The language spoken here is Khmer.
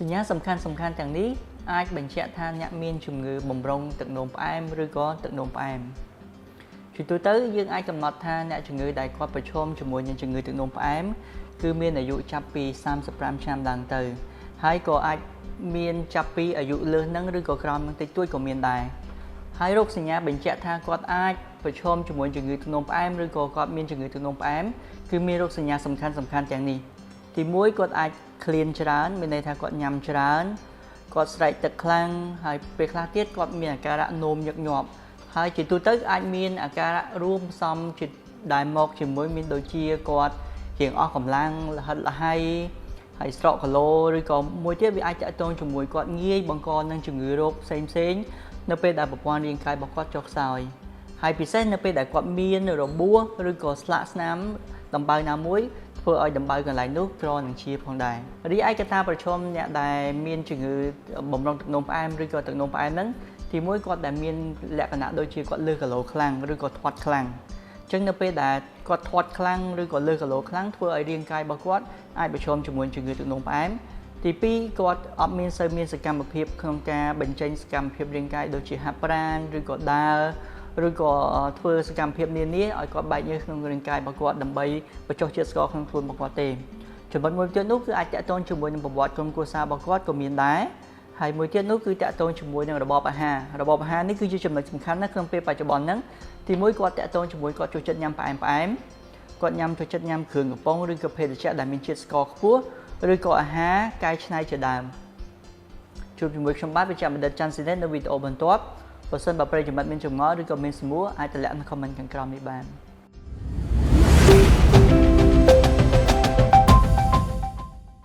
សញ្ញាសំខាន់ទាំងនេះអាចបញ្ជាក់ថាអ្នកមានជំងឺបម្រុងទឹកនោមផ្អែមឬក៏ទឹកនោមផ្អែមជាទូទៅយើងអាចកំណត់ថាអ្នកជំងឺដែលគាត់ប្រឈមជាមួយនឹងជំងឺទឹកនោមផ្អែមគឺមានអាយុចាប់ពី35ឆ្នាំឡើងទៅហើយក៏អាចមានចាប់ពីអាយុលើសហ្នឹងឬក៏ក្រោមនឹងតិចតួចក៏មានដែរហើយរោគសញ្ញាបញ្ជាក់ថាគាត់អាចប្រឈមជាមួយជំងឺទឹកនោមផ្អែមឬក៏គាត់មានជំងឺទឹកនោមផ្អែមគឺមានរោគសញ្ញាសំខាន់ទាំងនេះទី1គាត់អាចឃ្លានច្រើនមានន័យថាគាត់ញ៉ាំច្រើនគាត់ស្រែកទឹកខ្លាំងហើយពេលខ្លះទៀតគាត់មានអាការៈនោមញឹកញាប់ហើយជាទូទៅអាចមានអាការៈរួមផ្សំជាដែលមកជាមួយមានដូចជាគាត់ជាងអស់កម្លាំងលហិតលហើយស្រកគីឡូឬក៏មួយទៀតវាអាចតាក់ទងជាមួយគាត់ងាយបង្កនឹងជំងឺរោគផ្សេងនៅពេលដែលប្រព័ន្ធរាងកាយរបស់គាត់ចុះខ្សោយហើយពិសេសនៅពេលដែលគាត់មានរបួសឬក៏ស្លាកស្នាមដំបៅណាមួយធ្វើឲ្យដំបៅកន្លែងនោះក្រនឹងជាផងដែររីឯកត្តាប្រឈមអ្នកដែលមានជំងឺបម្រុងទឹកនោមផ្អែមឬក៏ទឹកនោមផ្អែមហ្នឹងទីមួយគាត់ដែលមានលក្ខណៈដូចជាគាត់លើសគីឡូខ្លាំងឬក៏ធាត់ខ្លាំងអញ្ចឹងនៅពេលដែលគាត់ធាត់ខ្លាំងឬក៏លើសគីឡូខ្លាំងធ្វើឲ្យរាងកាយរបស់គាត់អាចប្រឈមជាមួយជំងឺទឹកនោមផ្អែមទី2គាត់អត់មានសូវមានសកម្មភាពក្នុងការបញ្ចេញសកម្មភាពរាងកាយដូចជាហាត់ប្រាណឬក៏ដើរឬក៏ធ្វើសកម្មភាពនានាឲ្យគាត់បែកញើសក្នុងរាងកាយរបស់គាត់ដើម្បីបញ្ចុះជាតិស្ករក្នុងខ្លួនរបស់គាត់ទេចំណុចមួយទៀតនោះគឺអាចតាក់ទងជាមួយនឹងប្រវត្តិក្រុមគ្រួសាររបស់គាត់ក៏មានដែរហើយមួយទៀតនោះគឺតាក់ទងជាមួយនឹងរបបអាហារនេះគឺជាចំណុចសំខាន់ណាស់ក្នុងពេលបច្ចុប្បន្នហ្នឹងទីមួយគាត់តាក់ទងជាមួយគាត់ចូលចិត្តញ៉ាំផ្អែមគាត់ចូលចិត្តញ៉ាំគ្រឿងកំប៉ុងឬក៏ភេសជ្ជៈដែលមានជាតិស្ករខ្ពស់ឬក៏អាហារកែច្នៃជាដើមជួបជាមួយខ្ញុំបាទវិជ្ជបណ្ឌិតច័ន្ទស៊ីណេតនៅវីដេអូបន្ទាប់បើសិនបើប្រិយមិត្តមានចម្ងល់ឬក៏មានសំណួរអាចតម្លាក់នៅ comment ខាងក្រោមនេះបាន